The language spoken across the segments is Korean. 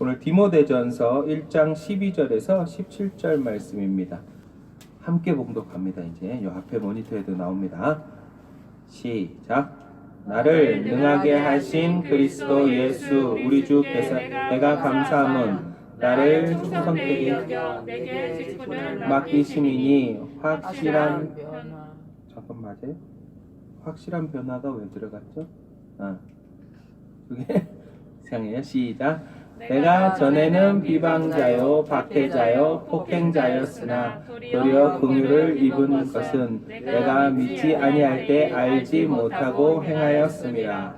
오늘 디모데전서 1장 12절에서 17절 말씀입니다. 함께 봉독합니다. 이제 요 앞에 모니터에도 나옵니다. 시작. 나를 능하게 하신 그리스도 예수 우리 주께서 내가 감사함은 나를 선택이 맡기심이니 확실한 잠깐 맞아요? 확실한 변화가 왜 들어갔죠? 그게 이상해요. 시작. 내가 전에는 비방자요 박해자요 폭행자였으나 도리어 긍휼을 입은 것은 내가 믿지 아니할 때 알지 못하고 행하였음이라.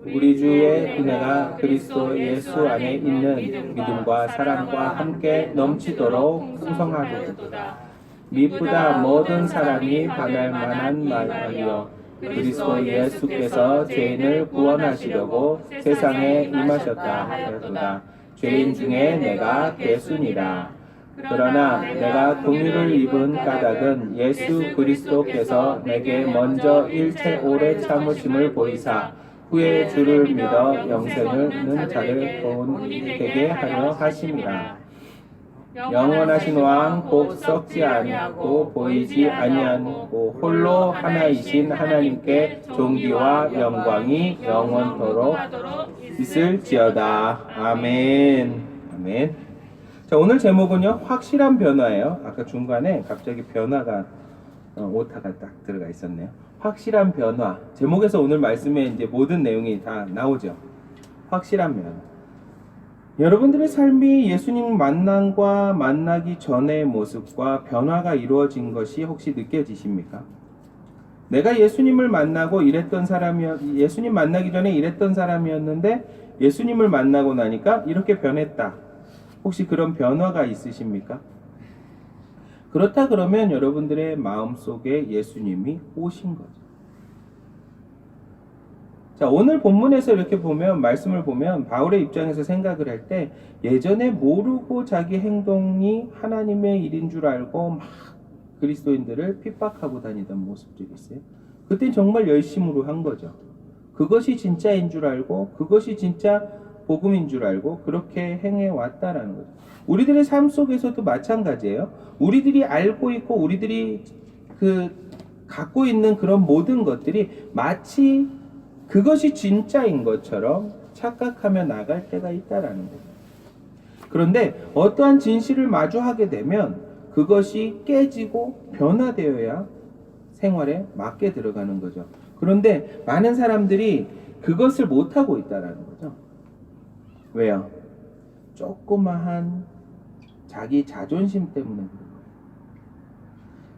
우리 주의 은혜가 그리스도 예수 안에 있는 믿음과 사랑과 함께 넘치도록 풍성하도다. 미쁘다 모든 사람이 반할 만한 말이여 그리스도 예수께서 죄인을 구원하시려고 세상에 임하셨다 하였도다. 죄인 중에 내가 괴순이라. 그러나 내가 긍휼을 입은 까닭은 예수 그리스도께서 내게 먼저 일체 오래 참으심을 보이사 후에 주를 믿어 영생을 자를 도움이 되게 하려 하심이라. 영원하신 왕 곧 썩지 아니하고 보이지 아니하고 홀로 하나이신 하나님께 존귀와 영광이 영원토록 있을지어다. 아멘. 아멘. 자, 오늘 제목은요 확실한 변화예요. 아까 중간에 갑자기 변화가 오타가 딱 들어가 있었네요. 확실한 변화. 제목에서 오늘 말씀에 이제 모든 내용이 다 나오죠. 확실한 변화. 여러분들의 삶이 예수님 만남과 만나기 전의 모습과 변화가 이루어진 것이 혹시 느껴지십니까? 내가 예수님을 만나고 예수님 만나기 전에 이랬던 사람이었는데 예수님을 만나고 나니까 이렇게 변했다. 혹시 그런 변화가 있으십니까? 그렇다 그러면 여러분들의 마음속에 예수님이 오신 거죠. 자, 오늘 본문에서 이렇게 보면 말씀을 보면 바울의 입장에서 생각을 할 때 예전에 모르고 자기 행동이 하나님의 일인 줄 알고 막 그리스도인들을 핍박하고 다니던 모습들이 있어요. 그때 정말 열심으로 한 거죠. 그것이 진짜인 줄 알고 그것이 진짜 복음인 줄 알고 그렇게 행해 왔다라는 거죠. 우리들의 삶 속에서도 마찬가지예요. 우리들이 알고 있고 우리들이 갖고 있는 그런 모든 것들이 마치 그것이 진짜인 것처럼 착각하며 나갈 때가 있다라는 거예요. 그런데 어떠한 진실을 마주하게 되면 그것이 깨지고 변화되어야 생활에 맞게 들어가는 거죠. 그런데 많은 사람들이 그것을 못하고 있다라는 거죠. 왜요? 조그마한 자기 자존심 때문에 그런 거예요.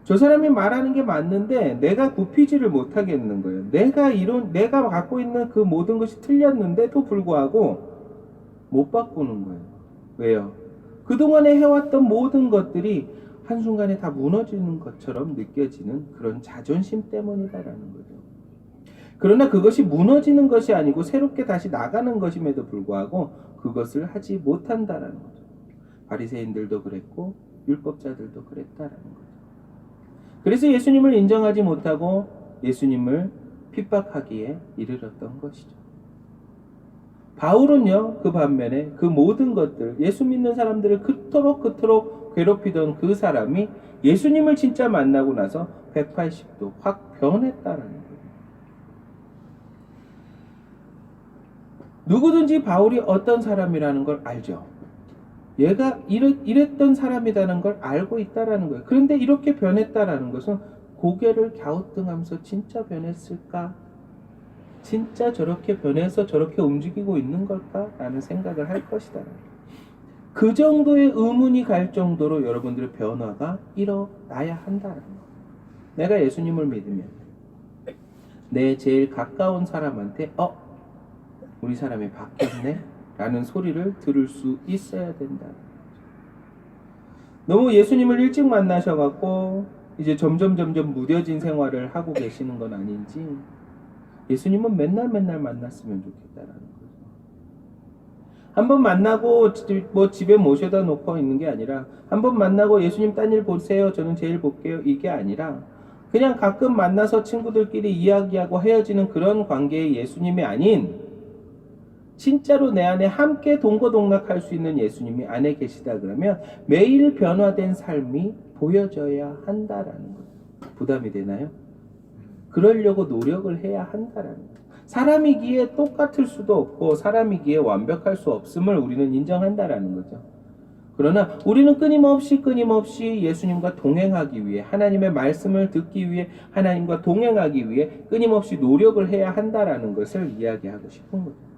저 사람이 말하는 게 맞는데 내가 굽히지를 못하겠는 거예요. 내가 갖고 있는 그 모든 것이 틀렸는데도 불구하고 못 바꾸는 거예요. 왜요? 그동안에 해왔던 모든 것들이 한순간에 다 무너지는 것처럼 느껴지는 그런 자존심 때문이다라는 거죠. 그러나 그것이 무너지는 것이 아니고 새롭게 다시 나가는 것임에도 불구하고 그것을 하지 못한다라는 거죠. 바리새인들도 그랬고 율법자들도 그랬다라는 거죠. 그래서 예수님을 인정하지 못하고 예수님을 핍박하기에 이르렀던 것이죠. 바울은요, 그 반면에 그 모든 것들, 예수 믿는 사람들을 그토록 괴롭히던 그 사람이 예수님을 진짜 만나고 나서 180도 확 변했다라는 거예요. 누구든지 바울이 어떤 사람이라는 걸 알죠. 얘가 이랬던 사람이라는 걸 알고 있다라는 거예요. 그런데 이렇게 변했다라는 것은 고개를 갸우뚱하면서 진짜 변했을까? 진짜 저렇게 변해서 저렇게 움직이고 있는 걸까? 라는 생각을 할 것이다. 그 정도의 의문이 갈 정도로 여러분들의 변화가 일어나야 한다는 거예요. 내가 예수님을 믿으면 내 제일 가까운 사람한테 우리 사람이 바뀌었네? 라는 소리를 들을 수 있어야 된다. 너무 예수님을 일찍 만나셔갖고 이제 점점 무뎌진 생활을 하고 계시는 건 아닌지 예수님은 맨날 만났으면 좋겠다라는 거죠. 한번 만나고 집에 모셔다 놓고 있는 게 아니라 한번 만나고 예수님 딴 일 보세요. 저는 제일 볼게요. 이게 아니라 그냥 가끔 만나서 친구들끼리 이야기하고 헤어지는 그런 관계의 예수님이 아닌 진짜로 내 안에 함께 동거동락할 수 있는 예수님이 안에 계시다 그러면 매일 변화된 삶이 보여져야 한다라는 거예요. 부담이 되나요? 그러려고 노력을 해야 한다라는 거예요. 사람이기에 똑같을 수도 없고 사람이기에 완벽할 수 없음을 우리는 인정한다라는 거죠. 그러나 우리는 끊임없이 예수님과 동행하기 위해, 하나님의 말씀을 듣기 위해, 하나님과 동행하기 위해 끊임없이 노력을 해야 한다라는 것을 이야기하고 싶은 거죠.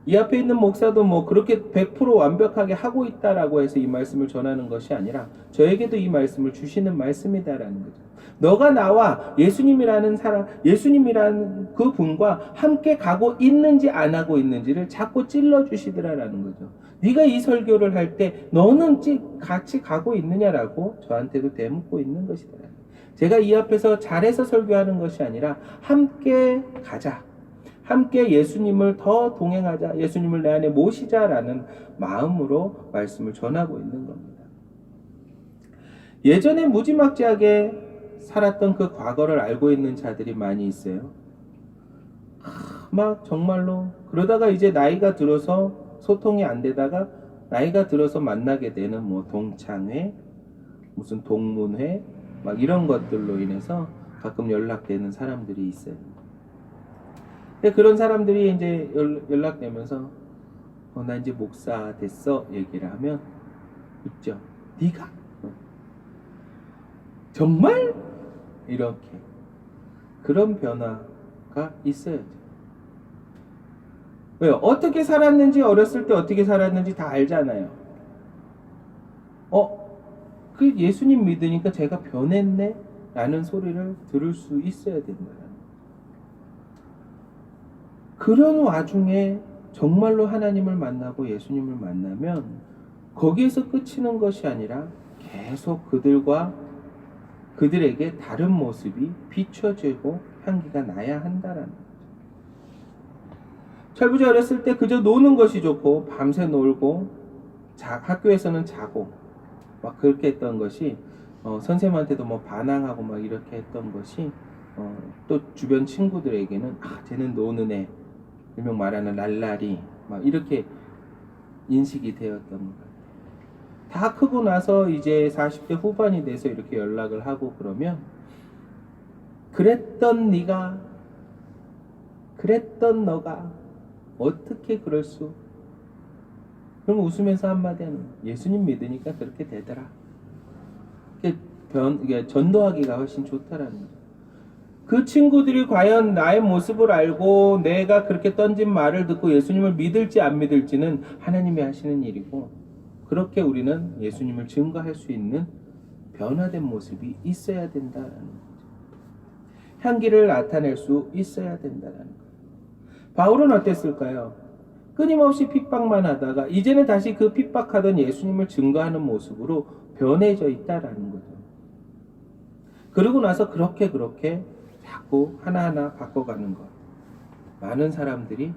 이 앞에 있는 목사도 뭐 그렇게 100% 완벽하게 하고 있다라고 해서 이 말씀을 전하는 것이 아니라 저에게도 이 말씀을 주시는 말씀이다라는 거죠. 너가 나와 예수님이라는 사람, 예수님이라는 그 분과 함께 가고 있는지 안 하고 있는지를 자꾸 찔러주시더라라는 거죠. 네가 이 설교를 할 때 너는 같이 가고 있느냐라고 저한테도 대묻고 있는 것이다. 제가 이 앞에서 잘해서 설교하는 것이 아니라 함께 가자. 함께 예수님을 더 동행하자. 예수님을 내 안에 모시자라는 마음으로 말씀을 전하고 있는 겁니다. 예전에 무지막지하게 살았던 그 과거를 알고 있는 자들이 많이 있어요. 막 정말로 그러다가 이제 나이가 들어서 소통이 안 되다가 나이가 들어서 만나게 되는 뭐 동창회, 무슨 동문회 막 이런 것들로 인해서 가끔 연락되는 사람들이 있어요. 근데 그런 사람들이 이제 연락되면서 나 이제 목사 됐어 얘기를 하면 웃죠. 네가? 정말? 이렇게 그런 변화가 있어야죠. 왜요? 어떻게 살았는지 어렸을 때 어떻게 살았는지 다 알잖아요. 그 예수님 믿으니까 제가 변했네? 라는 소리를 들을 수 있어야 된다. 그런 와중에 정말로 하나님을 만나고 예수님을 만나면 거기에서 끝이는 것이 아니라 계속 그들에게 다른 모습이 비춰지고 향기가 나야 한다라는 거죠. 철부지 어렸을 때 그저 노는 것이 좋고 밤새 놀고 학교에서는 자고 막 그렇게 했던 것이 선생님한테도 뭐 반항하고 막 이렇게 했던 것이 또 주변 친구들에게는 쟤는 노는 애, 일명 말하는 랄라리 막 이렇게 인식이 되었던 것 같아요. 다 크고 나서 이제 40대 후반이 돼서 이렇게 연락을 하고 그러면 그랬던 네가, 그랬던 너가 어떻게 그럴 수? 그럼 웃으면서 한마디 하는 거예요. 예수님 믿으니까 그렇게 되더라. 이게 전도하기가 훨씬 좋다라는 거죠. 그 친구들이 과연 나의 모습을 알고 내가 그렇게 던진 말을 듣고 예수님을 믿을지 안 믿을지는 하나님이 하시는 일이고, 그렇게 우리는 예수님을 증거할 수 있는 변화된 모습이 있어야 된다라는 거죠. 향기를 나타낼 수 있어야 된다라는 거예요. 바울은 어땠을까요? 끊임없이 핍박만 하다가 이제는 다시 그 핍박하던 예수님을 증거하는 모습으로 변해져 있다라는 거죠. 그러고 나서 그렇게 자꾸 하나하나 바꿔가는 것. 많은 사람들이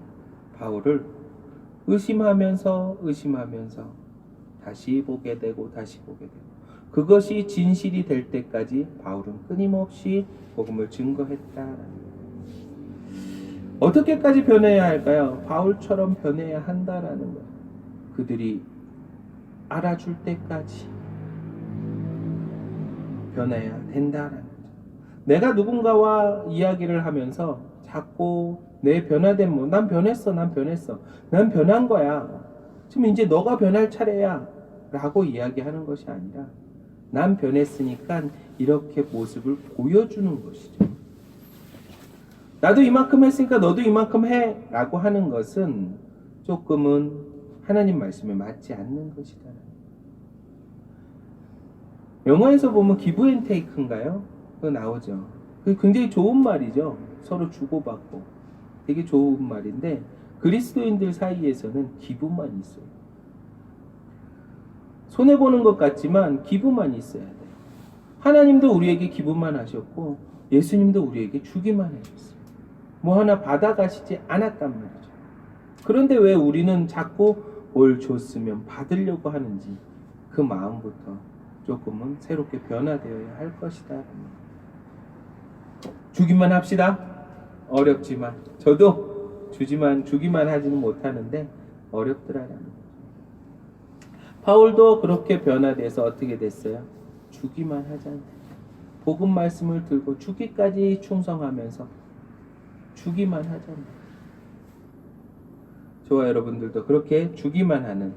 바울을 의심하면서 다시 보게 되고 그것이 진실이 될 때까지 바울은 끊임없이 복음을 증거했다라는 거예요. 어떻게까지 변해야 할까요? 바울처럼 변해야 한다라는 거예요. 그들이 알아줄 때까지 변해야 된다라는 거죠. 내가 누군가와 이야기를 하면서 자꾸 내 변화된 난 변했어. 난 변한 거야. 지금 이제 너가 변할 차례야. 라고 이야기하는 것이 아니라 난 변했으니까 이렇게 모습을 보여주는 것이죠. 나도 이만큼 했으니까 너도 이만큼 해 라고 하는 것은 조금은 하나님 말씀에 맞지 않는 것이다. 영화에서 보면 기브 앤 테이크인가요? 그거 나오죠. 그게 굉장히 좋은 말이죠. 서로 주고받고 되게 좋은 말인데 그리스도인들 사이에서는 기브만 있어요. 손해보는 것 같지만 기브만 있어야 돼요. 하나님도 우리에게 기브만 하셨고 예수님도 우리에게 주기만 해줬어요. 뭐 하나 받아가시지 않았단 말이죠. 그런데 왜 우리는 자꾸 뭘 줬으면 받으려고 하는지 그 마음부터 조금은 새롭게 변화되어야 할 것이다. 주기만 합시다. 어렵지만 저도 주기만 하지는 못하는데 어렵더라라는 거죠. 바울도 그렇게 변화돼서 어떻게 됐어요? 주기만 하잖아요. 복음 말씀을 들고 주기까지 충성하면서 주기만 하잖아요. 저와 여러분들도 그렇게 주기만 하는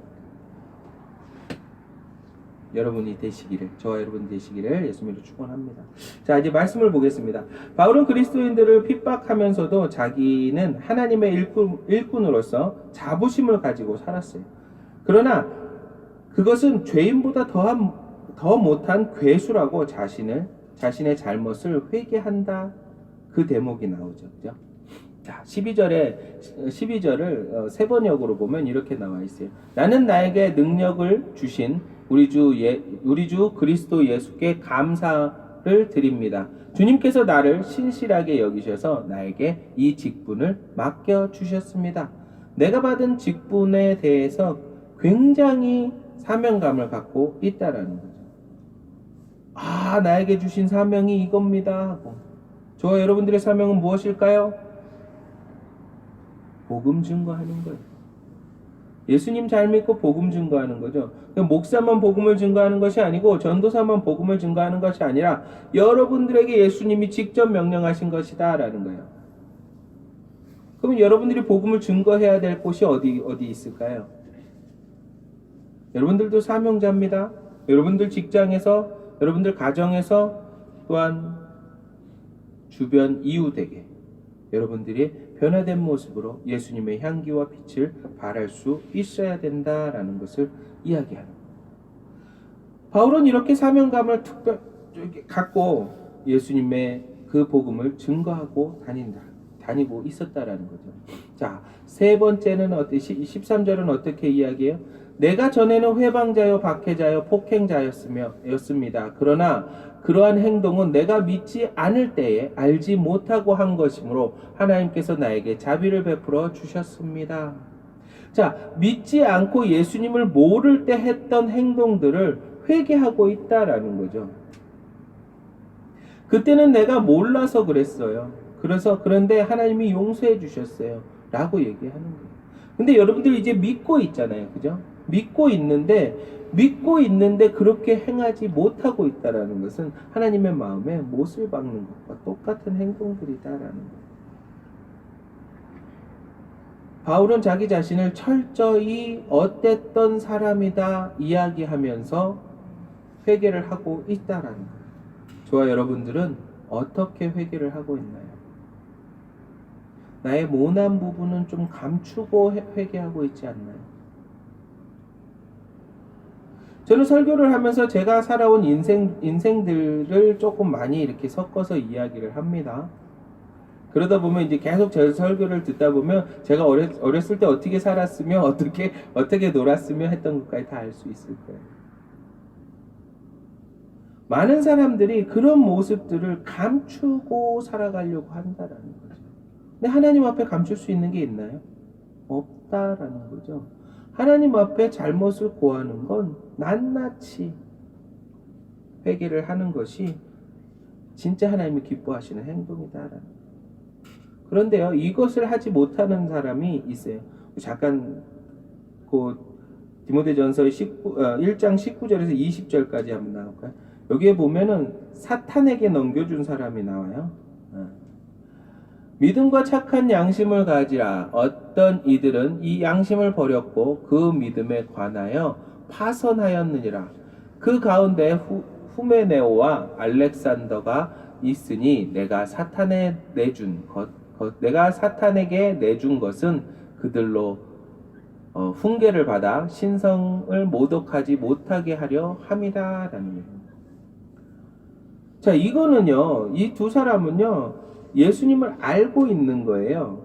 여러분이 되시기를, 저와 여러분 되시기를 예수님으로 축원합니다. 자, 이제 말씀을 보겠습니다. 바울은 그리스도인들을 핍박하면서도 자기는 하나님의 일꾼으로서 자부심을 가지고 살았어요. 그러나 그것은 죄인보다 더 못한 괴수라고 자신의 잘못을 회개한다. 그 대목이 나오죠. 그죠? 자, 12절을 세 번역으로 보면 이렇게 나와 있어요. 나는 나에게 능력을 주신 우리 주 그리스도 예수께 감사를 드립니다. 주님께서 나를 신실하게 여기셔서 나에게 이 직분을 맡겨 주셨습니다. 내가 받은 직분에 대해서 굉장히 사명감을 갖고 있다라는 거죠. 아, 나에게 주신 사명이 이겁니다 하고. 저와 여러분들의 사명은 무엇일까요? 복음 증거하는 거예요. 예수님 잘 믿고 복음 증거하는 거죠. 목사만 복음을 증거하는 것이 아니고 전도사만 복음을 증거하는 것이 아니라 여러분들에게 예수님이 직접 명령하신 것이다 라는 거예요. 그럼 여러분들이 복음을 증거해야 될 곳이 어디 있을까요? 여러분들도 사명자입니다. 여러분들 직장에서, 여러분들 가정에서, 또한 주변 이웃에게 여러분들이 변화된 모습으로 예수님의 향기와 빛을 발할 수 있어야 된다라는 것을 이야기하는 거예요. 바울은 이렇게 사명감을 갖고 예수님의 그 복음을 증거하고 다니고 있었다라는 거죠. 자, 세 번째는 13절은 어떻게 이야기해요? 내가 전에는 회방자요 박해자요 폭행자였습니다. 그러나 그러한 행동은 내가 믿지 않을 때에 알지 못하고 한 것이므로 하나님께서 나에게 자비를 베풀어 주셨습니다. 자, 믿지 않고 예수님을 모를 때 했던 행동들을 회개하고 있다라는 거죠. 그때는 내가 몰라서 그랬어요. 그런데 하나님이 용서해 주셨어요. 라고 얘기하는 거예요. 근데 여러분들 이제 믿고 있잖아요. 그죠? 믿고 있는데 그렇게 행하지 못하고 있다라는 것은 하나님의 마음에 못을 박는 것과 똑같은 행동들이다라는 거예요. 바울은 자기 자신을 철저히 어땠던 사람이다 이야기하면서 회개를 하고 있다라는 거예요. 저와 여러분들은 어떻게 회개를 하고 있나요? 나의 모난 부분은 좀 감추고 회개하고 있지 않나요? 저는 설교를 하면서 제가 살아온 인생들을 조금 많이 이렇게 섞어서 이야기를 합니다. 그러다 보면 이제 계속 제 설교를 듣다 보면 제가 어렸을 때 어떻게 살았으며 어떻게 놀았으며 했던 것까지 다 알 수 있을 거예요. 많은 사람들이 그런 모습들을 감추고 살아가려고 한다라는 거죠. 근데 하나님 앞에 감출 수 있는 게 있나요? 없다라는 거죠. 하나님 앞에 잘못을 고하는 건 낱낱이 회개를 하는 것이 진짜 하나님이 기뻐하시는 행동이다라는 거예요. 그런데요, 이것을 하지 못하는 사람이 있어요. 잠깐 디모데전서 1장 19절에서 20절까지 한번 나올까요? 여기에 보면은 사탄에게 넘겨준 사람이 나와요. 믿음과 착한 양심을 가지라. 어떤 이들은 이 양심을 버렸고 그 믿음에 관하여 파선하였느니라. 그 가운데 후메네오와 알렉산더가 있으니 내가 사탄에게 내준 것은 그들로 훈계를 받아 신성을 모독하지 못하게 하려 함이다라는 거예요. 자, 이거는요, 이 두 사람은요, 예수님을 알고 있는 거예요.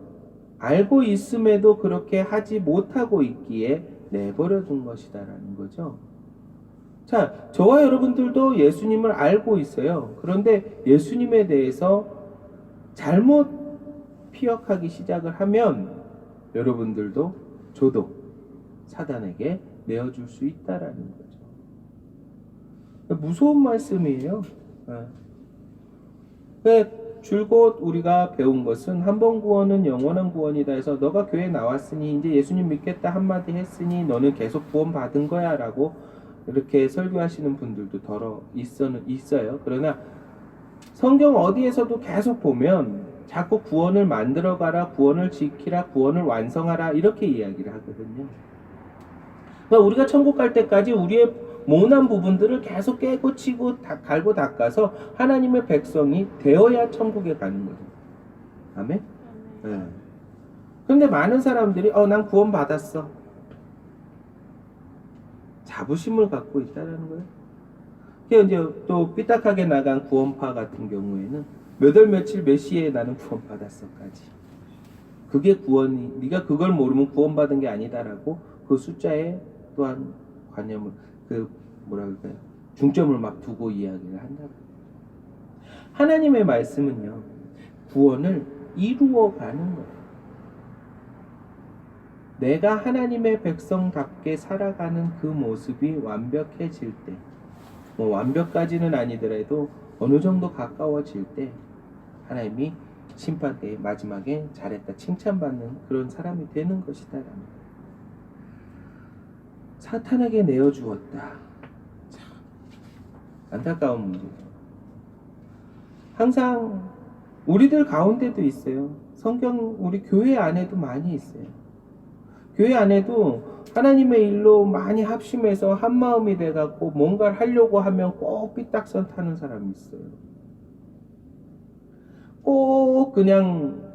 알고 있음에도 그렇게 하지 못하고 있기에 내버려 둔 것이다라는 거죠. 자, 저와 여러분들도 예수님을 알고 있어요. 그런데 예수님에 대해서 잘못 피역하기 시작을 하면 여러분들도 저도 사단에게 내어줄 수 있다라는 거죠. 무서운 말씀이에요. 줄곧 우리가 배운 것은 한 번 구원은 영원한 구원이다 해서 너가 교회 나왔으니 이제 예수님 믿겠다 한마디 했으니 너는 계속 구원 받은 거야 라고 이렇게 설교하시는 분들도 있어요. 그러나 성경 어디에서도 계속 보면 자꾸 구원을 만들어가라, 구원을 지키라, 구원을 완성하라 이렇게 이야기를 하거든요. 그러니까 우리가 천국 갈 때까지 우리의 모난 부분들을 계속 깨고 치고 갈고 닦아서 하나님의 백성이 되어야 천국에 가는 거죠. 아멘? 네. 근데 많은 사람들이 난 구원 받았어. 자부심을 갖고 있다는 거예요. 그게 이제 또 삐딱하게 나간 구원파 같은 경우에는 몇 월 며칠 몇 시에 나는 구원 받았어까지. 그게 구원이 네가 그걸 모르면 구원 받은 게 아니다라고 그 숫자에 또한 관념을 중점을 막 두고 이야기를 한다. 하나님의 말씀은요 구원을 이루어가는 거예요. 내가 하나님의 백성답게 살아가는 그 모습이 완벽해질 때, 뭐 완벽까지는 아니더라도 어느 정도 가까워질 때 하나님이 심판 때의 마지막에 잘했다 칭찬받는 그런 사람이 되는 것이다. 사탄에게 내어주었다. 참 안타까운 문제죠. 항상 우리들 가운데도 있어요. 성경 우리 교회 안에도 많이 있어요. 교회 안에도 하나님의 일로 많이 합심해서 한마음이 돼갖고 뭔가를 하려고 하면 꼭 삐딱선 타는 사람이 있어요. 꼭 그냥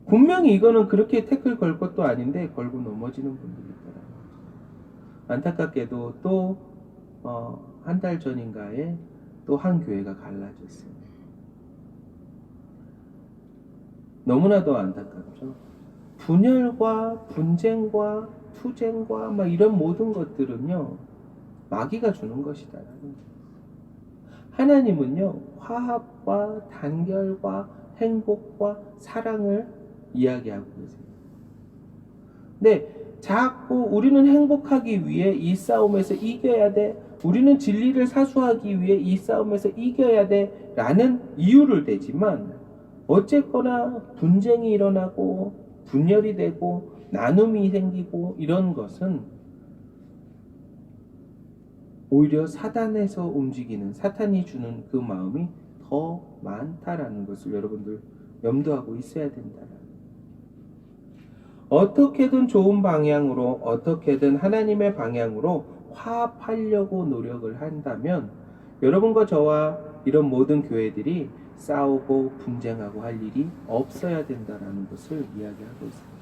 분명히 이거는 그렇게 태클 걸 것도 아닌데 걸고 넘어지는 분들이 있더라고요. 안타깝게도 또 한 달 전인가에 또 한 교회가 갈라졌어요. 너무나도 안타깝죠. 분열과 분쟁과 투쟁과 막 이런 모든 것들은요 마귀가 주는 것이다. 하나님은요 화합과 단결과 행복과 사랑을 이야기하고 계세요. 근데 자꾸 우리는 행복하기 위해 이 싸움에서 이겨야 돼, 우리는 진리를 사수하기 위해 이 싸움에서 이겨야 돼 라는 이유를 대지만 어쨌거나 분쟁이 일어나고 분열이 되고 나눔이 생기고 이런 것은 오히려 사단에서 움직이는 사탄이 주는 그 마음이 더 많다라는 것을 여러분들 염두하고 있어야 된다라는. 어떻게든 좋은 방향으로 어떻게든 하나님의 방향으로 화합하려고 노력을 한다면 여러분과 저와 이런 모든 교회들이 싸우고 분쟁하고 할 일이 없어야 된다라는 것을 이야기하고 있습니다.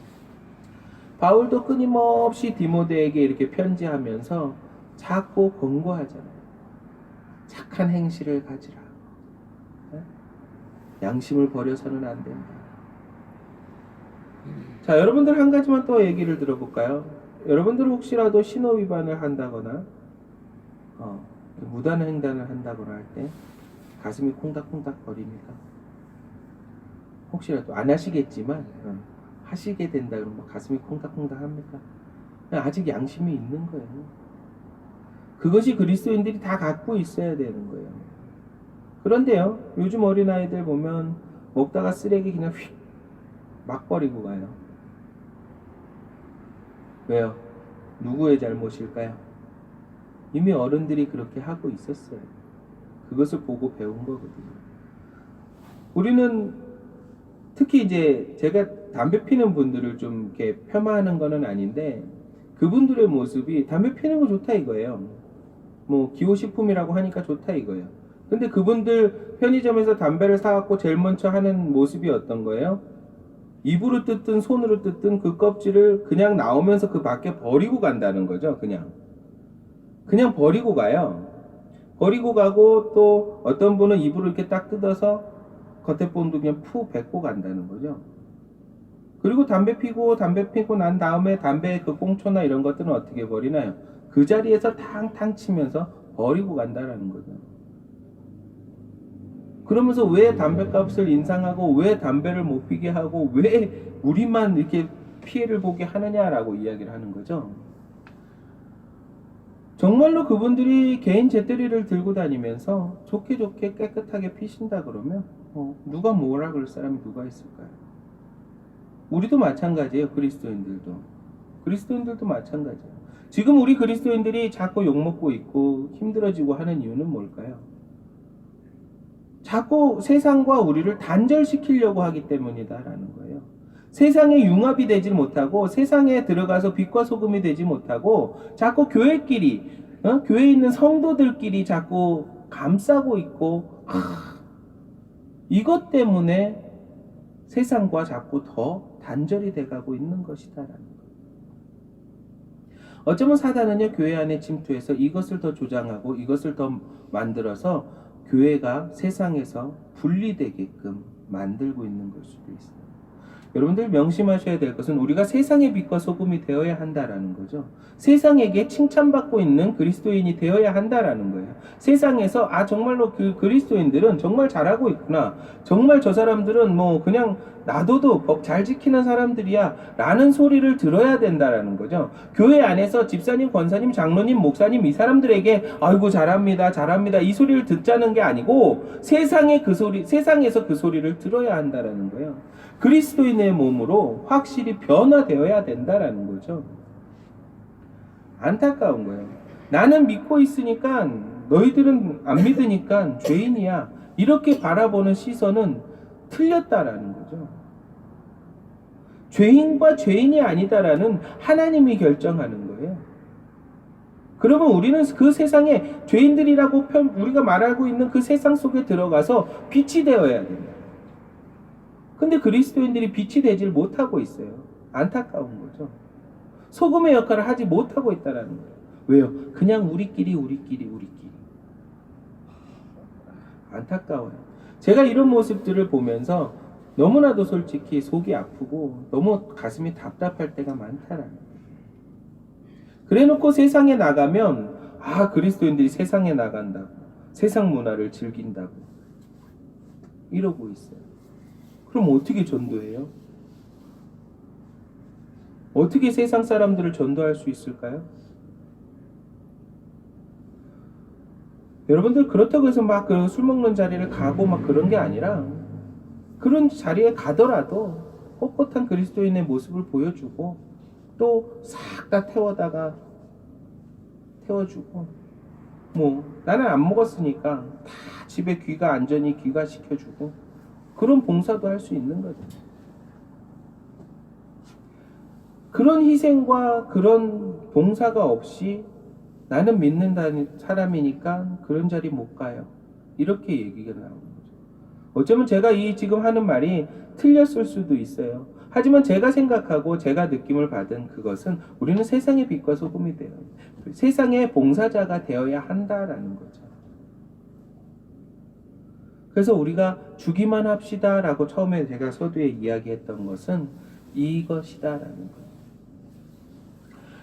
바울도 끊임없이 디모데에게 이렇게 편지하면서 자꾸 권고하잖아요. 착한 행실을 가지라. 양심을 버려서는 안 된다. 자, 여러분들 한 가지만 또 얘기를 들어볼까요? 여러분들 혹시라도 신호 위반을 한다거나 무단 횡단을 한다거나 할 때 가슴이 콩닥콩닥 거립니까? 혹시라도 안 하시겠지만 하시게 된다 그러면 가슴이 콩닥콩닥 합니까? 아직 양심이 있는 거예요. 그것이 그리스도인들이 다 갖고 있어야 되는 거예요. 그런데요, 요즘 어린아이들 보면 먹다가 쓰레기 그냥 휙 막 버리고 가요. 왜요? 누구의 잘못일까요? 이미 어른들이 그렇게 하고 있었어요. 그것을 보고 배운 거거든요. 우리는 특히 이제 제가 담배 피는 분들을 좀 이렇게 폄하하는 거는 아닌데 그분들의 모습이 담배 피는 거 좋다 이거예요. 뭐 기호식품이라고 하니까 좋다 이거예요. 근데 그분들 편의점에서 담배를 사갖고 제일 먼저 하는 모습이 어떤 거예요? 입으로 뜯든 손으로 뜯든 그 껍질을 그냥 나오면서 그 밖에 버리고 간다는 거죠. 그냥 버리고 가요. 버리고 가고 또 어떤 분은 입으로 이렇게 딱 뜯어서 겉에 본드 그냥 푹 뱉고 간다는 거죠. 그리고 담배 피고 난 다음에 담배 그 꽁초나 이런 것들은 어떻게 버리나요? 그 자리에서 탕탕 치면서 버리고 간다는 거죠. 그러면서 왜 담배값을 인상하고 왜 담배를 못 피게 하고 왜 우리만 이렇게 피해를 보게 하느냐라고 이야기를 하는 거죠. 정말로 그분들이 개인 재떨이를 들고 다니면서 좋게 깨끗하게 피신다 그러면 누가 뭐라 그럴 사람이 누가 있을까요? 우리도 마찬가지예요. 그리스도인들도 마찬가지예요. 지금 우리 그리스도인들이 자꾸 욕먹고 있고 힘들어지고 하는 이유는 뭘까요? 자꾸 세상과 우리를 단절시키려고 하기 때문이다라는 거예요. 세상에 융합이 되지 못하고 세상에 들어가서 빛과 소금이 되지 못하고 자꾸 교회끼리 교회에 있는 성도들끼리 자꾸 감싸고 있고 이것 때문에 세상과 자꾸 더 단절이 돼가고 있는 것이다라는 거예요. 어쩌면 사단은요, 교회 안에 침투해서 이것을 더 조장하고 이것을 더 만들어서 교회가 세상에서 분리되게끔 만들고 있는 걸 수도 있어요. 여러분들 명심하셔야 될 것은 우리가 세상의 빛과 소금이 되어야 한다라는 거죠. 세상에게 칭찬받고 있는 그리스도인이 되어야 한다라는 거예요. 세상에서 정말로 그 그리스도인들은 정말 잘하고 있구나. 정말 저 사람들은 뭐 그냥 놔둬도 법 잘 지키는 사람들이야 라는 소리를 들어야 된다라는 거죠. 교회 안에서 집사님, 권사님, 장로님, 목사님 이 사람들에게 아이고 잘합니다 잘합니다 이 소리를 듣자는 게 아니고 세상에서 그 소리를 들어야 한다라는 거예요. 그리스도인의 몸으로 확실히 변화되어야 된다라는 거죠. 안타까운 거예요. 나는 믿고 있으니까 너희들은 안 믿으니까 죄인이야 이렇게 바라보는 시선은 틀렸다라는 거죠. 죄인과 죄인이 아니다라는 하나님이 결정하는 거예요. 그러면 우리는 그 세상에 죄인들이라고 우리가 말하고 있는 그 세상 속에 들어가서 빛이 되어야 된다. 근데 그리스도인들이 빛이 되질 못하고 있어요. 안타까운 거죠. 소금의 역할을 하지 못하고 있다는 거예요. 왜요? 그냥 우리끼리. 안타까워요. 제가 이런 모습들을 보면서 너무나도 솔직히 속이 아프고 너무 가슴이 답답할 때가 많다라는 거예요. 그래놓고 세상에 나가면 그리스도인들이 세상에 나간다고 세상 문화를 즐긴다고 이러고 있어요. 그럼 어떻게 전도해요? 어떻게 세상 사람들을 전도할 수 있을까요? 여러분들 그렇다고 해서 막 그 술 먹는 자리를 가고 막 그런 게 아니라 그런 자리에 가더라도 꼿꼿한 그리스도인의 모습을 보여주고 또 싹 다 태워주고 뭐 나는 안 먹었으니까 다 집에 안전히 귀가시켜주고 그런 봉사도 할 수 있는 거죠. 그런 희생과 그런 봉사가 없이 나는 믿는 사람이니까 그런 자리 못 가요. 이렇게 얘기가 나오는 거죠. 어쩌면 제가 지금 하는 말이 틀렸을 수도 있어요. 하지만 제가 생각하고 제가 느낌을 받은 그것은 우리는 세상의 빛과 소금이 되어야 돼요. 세상의 봉사자가 되어야 한다라는 거죠. 그래서 우리가 주기만 합시다라고 처음에 제가 서두에 이야기했던 것은 이것이다라는 거예요.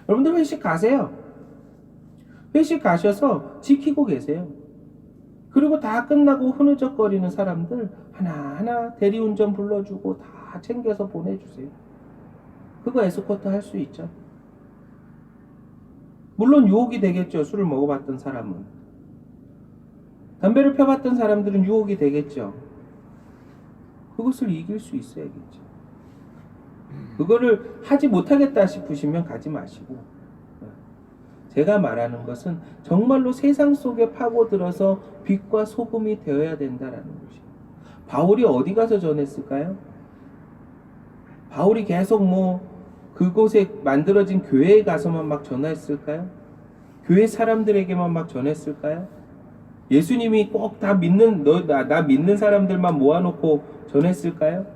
여러분들 회식 가세요. 회식 가셔서 지키고 계세요. 그리고 다 끝나고 흐느적거리는 사람들 하나하나 대리운전 불러주고 다 챙겨서 보내주세요. 그거 에스코트 할 수 있죠. 물론 유혹이 되겠죠. 술을 먹어봤던 사람은. 담배를 펴봤던 사람들은 유혹이 되겠죠. 그것을 이길 수 있어야겠죠. 그거를 하지 못하겠다 싶으시면 가지 마시고, 제가 말하는 것은 정말로 세상 속에 파고들어서 빛과 소금이 되어야 된다라는 것이에요. 바울이 어디 가서 전했을까요? 바울이 계속 그곳에 만들어진 교회에 가서만 막 전했을까요? 교회 사람들에게만 막 전했을까요? 예수님이 꼭 다 나 믿는 사람들만 모아놓고 전했을까요?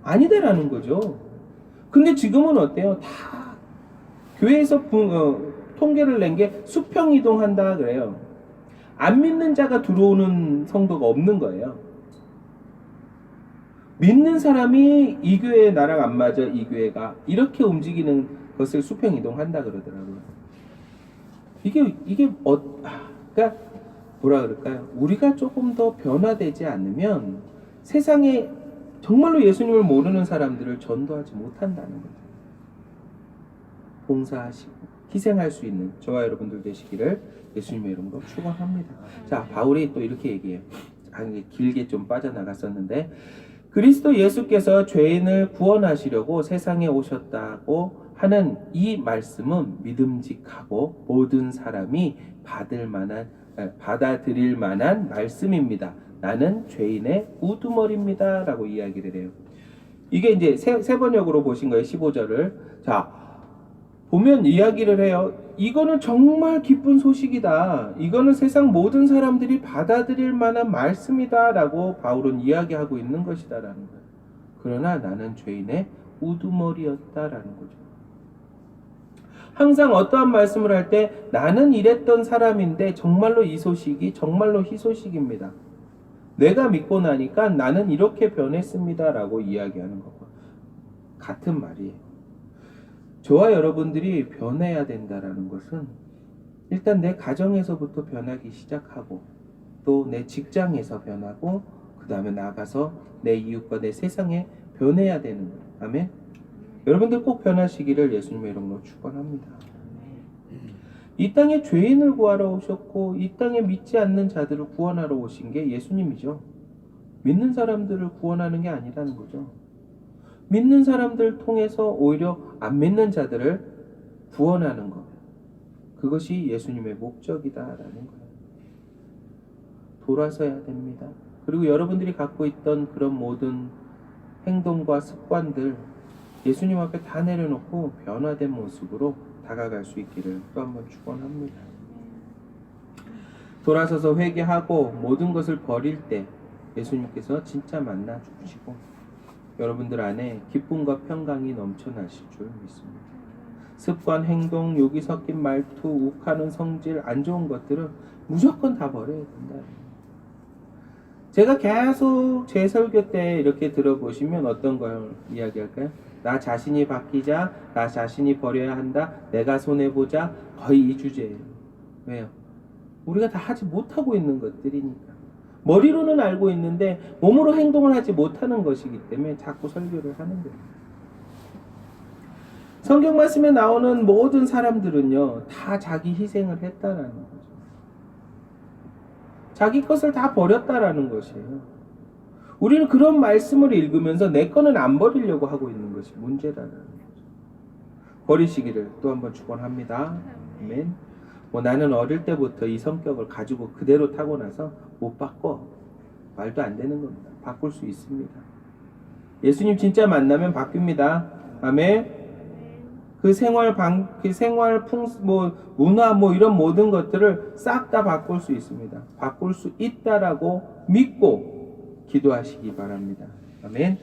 아니다라는 거죠. 근데 지금은 어때요? 다 교회에서 통계를 낸 게 수평 이동한다 그래요. 안 믿는 자가 들어오는 성도가 없는 거예요. 믿는 사람이 이 교회 나랑 안 맞아, 이 교회가 이렇게 움직이는 것을 수평 이동한다 그러더라고요. 그러니까 뭐라 그럴까요? 우리가 조금 더 변화되지 않으면 세상에 정말로 예수님을 모르는 사람들을 전도하지 못한다는 거죠. 봉사하시고 희생할 수 있는 저와 여러분들 되시기를 예수님의 이름으로 축원합니다. 자, 바울이 또 이렇게 얘기해요. 길게 좀 빠져나갔었는데, 그리스도 예수께서 죄인을 구원하시려고 세상에 오셨다고 하는 이 말씀은 믿음직하고 모든 사람이 받아들일 만한 말씀입니다. 나는 죄인의 우두머리입니다 라고 이야기를 해요. 이게 이제 세 번역으로 보신 거예요. 15절을. 자, 보면 이야기를 해요. 이거는 정말 기쁜 소식이다. 이거는 세상 모든 사람들이 받아들일 만한 말씀이다 라고 바울은 이야기하고 있는 것이다라는 거예요. 그러나 나는 죄인의 우두머리였다라는 거죠. 항상 어떠한 말씀을 할 때 나는 이랬던 사람인데 정말로 이 소식이 정말로 희소식입니다. 내가 믿고 나니까 나는 이렇게 변했습니다 라고 이야기하는 것과 같은 말이에요. 저와 여러분들이 변해야 된다라는 것은 일단 내 가정에서부터 변하기 시작하고 또 내 직장에서 변하고 그 다음에 나가서 내 이웃과 내 세상에 변해야 되는 거예요. 아멘. 여러분들 꼭 변하시기를 예수님의 이름으로 축원합니다. 이 땅에 죄인을 구하러 오셨고 이 땅에 믿지 않는 자들을 구원하러 오신 게 예수님이죠. 믿는 사람들을 구원하는 게 아니라는 거죠. 믿는 사람들 통해서 오히려 안 믿는 자들을 구원하는 것. 그것이 예수님의 목적이다라는 거예요. 돌아서야 됩니다. 그리고 여러분들이 갖고 있던 그런 모든 행동과 습관들 예수님 앞에 다 내려놓고 변화된 모습으로 다가갈 수 있기를 또 한번 축원합니다. 돌아서서 회개하고 모든 것을 버릴 때 예수님께서 진짜 만나 주시고 여러분들 안에 기쁨과 평강이 넘쳐나실 줄 믿습니다. 습관, 행동, 욕이 섞인 말투, 욱하는 성질, 안 좋은 것들은 무조건 다 버려야 된다. 제가 계속 제 설교 때 이렇게 들어보시면 어떤 걸 이야기할까요? 나 자신이 바뀌자, 나 자신이 버려야 한다, 내가 손해보자, 거의 이 주제예요. 왜요? 우리가 다 하지 못하고 있는 것들이니까. 머리로는 알고 있는데 몸으로 행동을 하지 못하는 것이기 때문에 자꾸 설교를 하는 거예요. 성경 말씀에 나오는 모든 사람들은요, 다 자기 희생을 했다라는 거죠. 자기 것을 다 버렸다라는 것이에요. 우리는 그런 말씀을 읽으면서 내 거는 안 버리려고 하고 있는 것이 문제라는 거죠. 버리시기를 또 한번 축원합니다. 아멘. 나는 어릴 때부터 이 성격을 가지고 그대로 타고나서 못 바꿔. 말도 안 되는 겁니다. 바꿀 수 있습니다. 예수님 진짜 만나면 바뀝니다. 아멘. 그 생활 문화 이런 모든 것들을 싹 다 바꿀 수 있습니다. 바꿀 수 있다라고 믿고 기도하시기 바랍니다. 아멘.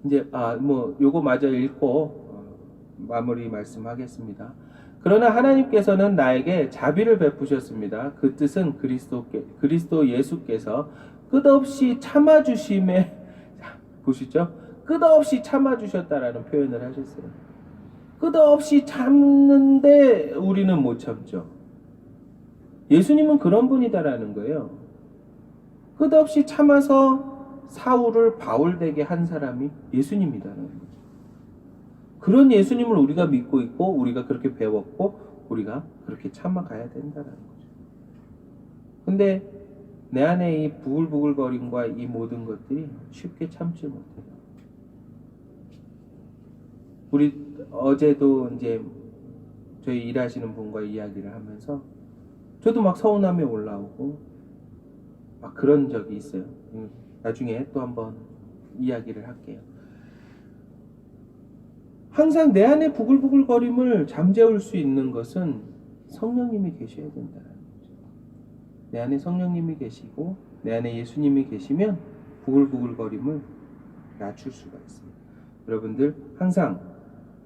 이제 요거 마저 읽고 마무리 말씀하겠습니다. 그러나 하나님께서는 나에게 자비를 베푸셨습니다. 그 뜻은 그리스도 예수께서 끝없이 참아주심에 보시죠? 끝없이 참아주셨다라는 표현을 하셨어요. 끝없이 참는데 우리는 못 참죠. 예수님은 그런 분이다라는 거예요. 끝없이 참아서 사울을 바울되게 한 사람이 예수님이다라는 거죠. 그런 예수님을 우리가 믿고 있고 우리가 그렇게 배웠고 우리가 그렇게 참아가야 된다는 거죠. 근데 내 안에 이 부글부글거림과 이 모든 것들이 쉽게 참지 못해요. 우리 어제도 이제 저희 일하시는 분과 이야기를 하면서 저도 막 서운함이 올라오고 막 그런 적이 있어요. 나중에 또 한번 이야기를 할게요. 항상 내 안에 부글부글거림을 잠재울 수 있는 것은 성령님이 계셔야 된다는 거죠. 내 안에 성령님이 계시고 내 안에 예수님이 계시면 부글부글거림을 낮출 수가 있습니다. 여러분들 항상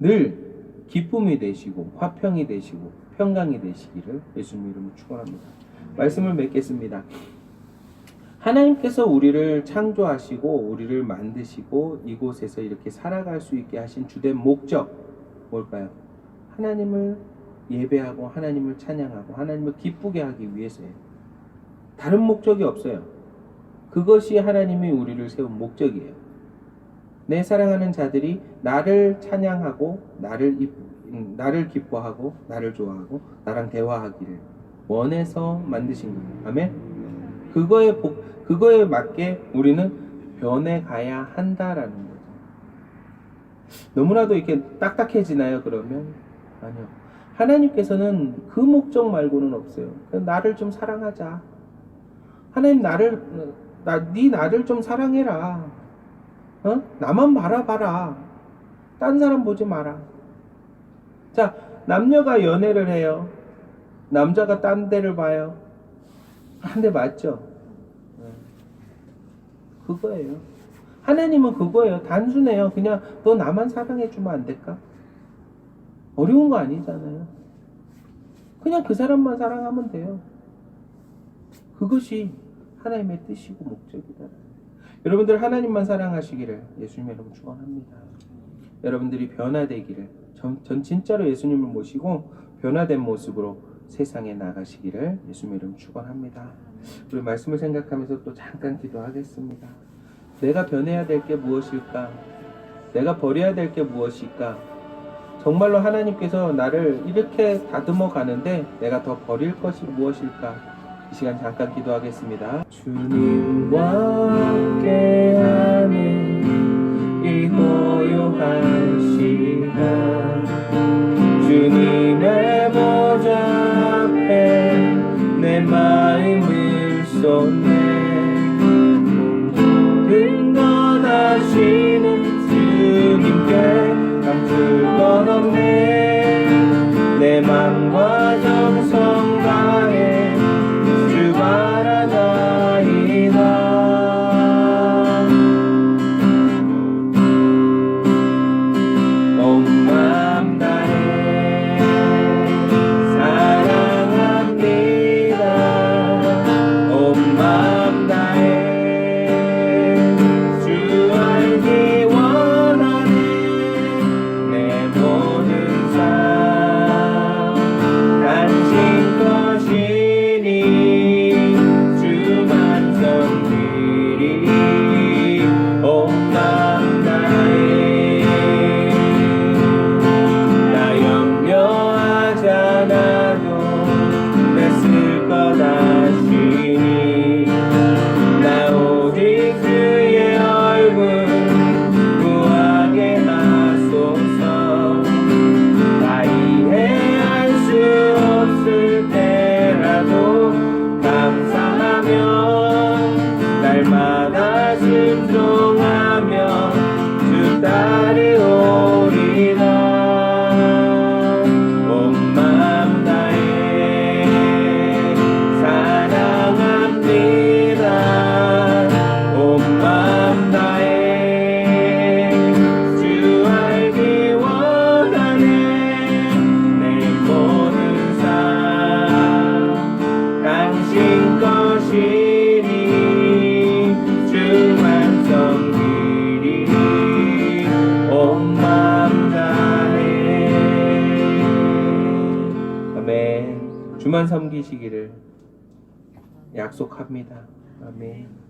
늘 기쁨이 되시고 화평이 되시고 평강이 되시기를 예수님 이름으로 축원합니다. 말씀을 맺겠습니다. 하나님께서 우리를 창조하시고 우리를 만드시고 이곳에서 이렇게 살아갈 수 있게 하신 주된 목적 뭘까요? 하나님을 예배하고 하나님을 찬양하고 하나님을 기쁘게 하기 위해서예요. 다른 목적이 없어요. 그것이 하나님이 우리를 세운 목적이에요. 내 사랑하는 자들이 나를 찬양하고 나를 기뻐하고 나를 좋아하고 나랑 대화하기를 원해서 만드신 거예요. 아멘. 그거에 맞게 우리는 변해가야 한다라는 거죠. 너무나도 이렇게 딱딱해지나요, 그러면? 아니요. 하나님께서는 그 목적 말고는 없어요. 나를 좀 사랑하자. 하나님 네 나를 좀 사랑해라. 나만 바라봐라. 딴 사람 보지 마라. 자, 남녀가 연애를 해요. 남자가 딴 데를 봐요. 한 대 맞죠? 그거예요. 하나님은 그거예요. 단순해요. 그냥 너 나만 사랑해주면 안 될까? 어려운 거 아니잖아요. 그냥 그 사람만 사랑하면 돼요. 그것이 하나님의 뜻이고 목적이다. 여러분들 하나님만 사랑하시기를 예수님의 이름으로 축원합니다. 여러분들이 변화되기를 전 진짜로 예수님을 모시고 변화된 모습으로 세상에 나가시기를 예수님의 이름으로 축원합니다. 우리 말씀을 생각하면서 또 잠깐 기도하겠습니다. 내가 변해야 될 게 무엇일까? 내가 버려야 될 게 무엇일까? 정말로 하나님께서 나를 이렇게 다듬어 가는데 내가 더 버릴 것이 무엇일까? 이 시간 잠깐 기도하겠습니다. 주님과 함께하는 이 고요한 시간, 주님의 보좌 앞에 내 마음을 쏟네. 근거하시는 주님께 감출 건 없네. 내 맘과 정성 다해 주 바라나이다. 온 맘 다해 사랑합니다. 온 맘 다해 날마다 순종하며 주 따르오리라. 온 맘 다해 사랑합니다. 온 맘 다해 주 알기 원하네. 내 모든 삶 당신 것이니 주만 섬기리. 온 맘 다해. 아멘. 주만 섬기시기를 약속합니다. 아멘.